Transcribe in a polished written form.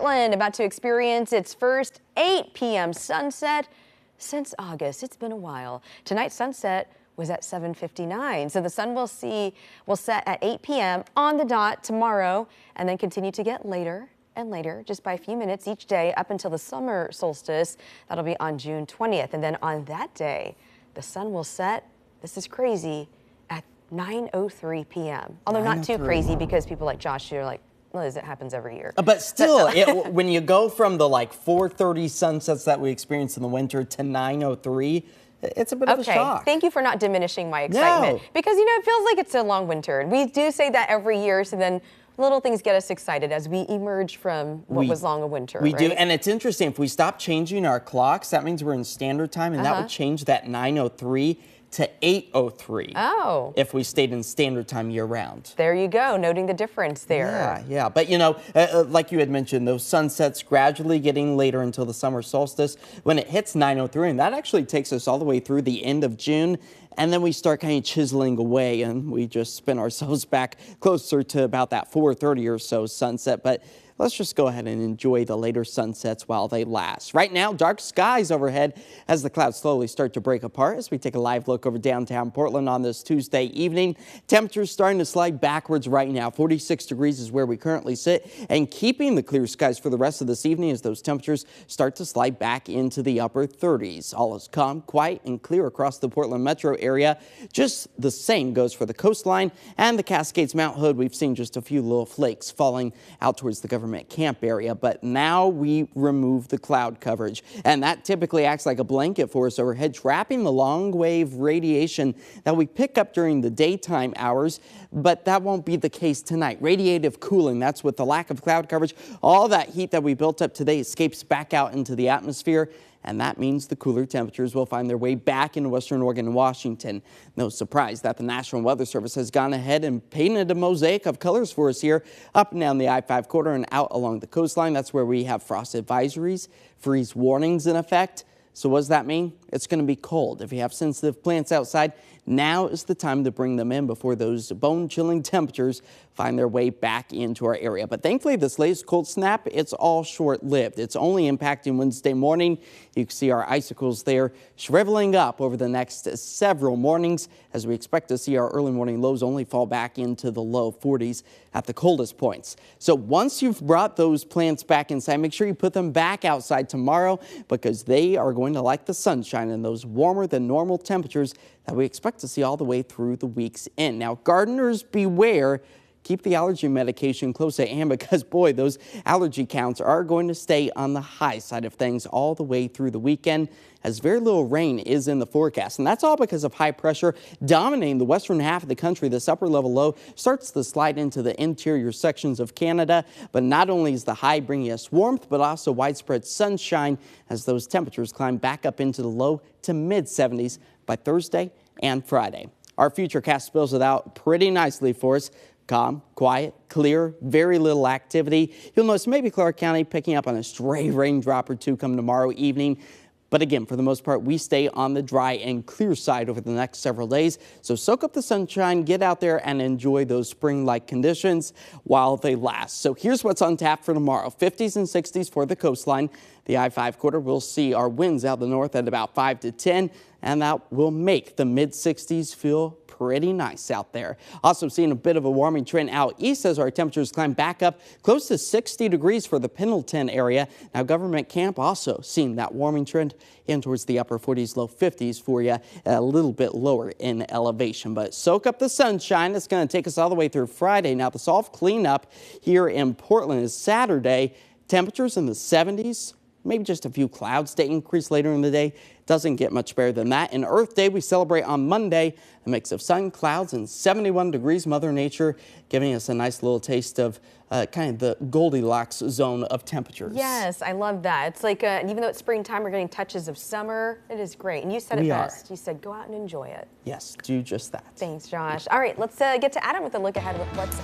Portland about to experience its first 8 p.m. sunset since August. It's been a while. Tonight's sunset was at 7:59, so the sun will set at 8 p.m. on the dot tomorrow, and then continue to get later and later, just by a few minutes each day up until the summer solstice. That'll be on June 20th, and then on that day, the sun will set, this is crazy, at 9:03 p.m. Although not too crazy, because people like Josh are like, well, it happens every year. But still, when you go from the 4:30 sunsets that we experienced in the winter to 9:03, it's a bit of a shock. Thank you for not diminishing my excitement. No. Because, it feels like it's a long winter. And we do say that every year, so then little things get us excited as we emerge from what was long a winter. We do, and it's interesting. If we stop changing our clocks, that means we're in standard time, and that would change that 9:03 to 8:03. Oh. If we stayed in standard time year round. There you go, noting the difference there. Yeah. But like you had mentioned, those sunsets gradually getting later until the summer solstice. When it hits 9:03, and that actually takes us all the way through the end of June. And then we start kind of chiseling away, and we just spin ourselves back closer to about that 4:30 or so sunset. But let's just go ahead and enjoy the later sunsets while they last. Right now, dark skies overhead as the clouds slowly start to break apart as we take a live look over downtown Portland on this Tuesday evening. Temperatures starting to slide backwards right now. 46 degrees is where we currently sit, and keeping the clear skies for the rest of this evening as those temperatures start to slide back into the upper 30s. All is calm, quiet, and clear across the Portland metro area. Just the same goes for the coastline and the Cascades Mount Hood. We've seen just a few little flakes falling out towards the government camp area, but now we remove the cloud coverage, and that typically acts like a blanket for us overhead, trapping the long wave radiation that we pick up during the daytime hours. But that won't be the case tonight. Radiative cooling, that's with the lack of cloud coverage. All that heat that we built up today escapes back out into the atmosphere, and that means the cooler temperatures will find their way back into western Oregon and Washington. No surprise that the National Weather Service has gone ahead and painted a mosaic of colors for us here up and down the I-5 corridor and out along the coastline. That's where we have frost advisories, freeze warnings in effect. So what does that mean? It's going to be cold. If you have sensitive plants outside, now is the time to bring them in before those bone-chilling temperatures find their way back into our area. But thankfully, this latest cold snap, it's all short-lived. It's only impacting Wednesday morning. You can see our icicles there shriveling up over the next several mornings, as we expect to see our early morning lows only fall back into the low 40s at the coldest points. So once you've brought those plants back inside, make sure you put them back outside tomorrow, because they are going to like the sunshine and those warmer than normal temperatures that we expect to see all the way through the week's end. Now, gardeners beware. Keep the allergy medication close at hand, because, boy, those allergy counts are going to stay on the high side of things all the way through the weekend, as very little rain is in the forecast. And that's all because of high pressure dominating the western half of the country. This upper level low starts to slide into the interior sections of Canada. But not only is the high bringing us warmth, but also widespread sunshine as those temperatures climb back up into the low to mid 70s by Thursday and Friday. Our futurecast spells it out pretty nicely for us. Calm, quiet, clear, very little activity. You'll notice maybe Clark County picking up on a stray raindrop or two come tomorrow evening. But again, for the most part, we stay on the dry and clear side over the next several days. So soak up the sunshine, get out there and enjoy those spring-like conditions while they last. So here's what's on tap for tomorrow. 50s and 60s for the coastline. The I-5 corridor will see our winds out the north at about 5 to 10, and that will make the mid-60s feel pretty nice out there. Also seeing a bit of a warming trend out east as our temperatures climb back up close to 60 degrees for the Pendleton area. Now, government camp also seeing that warming trend in towards the upper 40s, low 50s for you, a little bit lower in elevation. But soak up the sunshine. It's going to take us all the way through Friday. Now, the soft cleanup here in Portland is Saturday. Temperatures in the 70s. Maybe just a few clouds to increase later in the day. Doesn't get much better than that. And Earth Day we celebrate on Monday. A mix of sun, clouds, and 71 degrees. Mother Nature giving us a nice little taste of kind of the Goldilocks zone of temperatures. Yes, I love that. It's like, even though it's springtime, we're getting touches of summer. It is great. And you said it best. You said go out and enjoy it. Yes, do just that. Thanks, Josh. All right, let's get to Adam with a look ahead with what's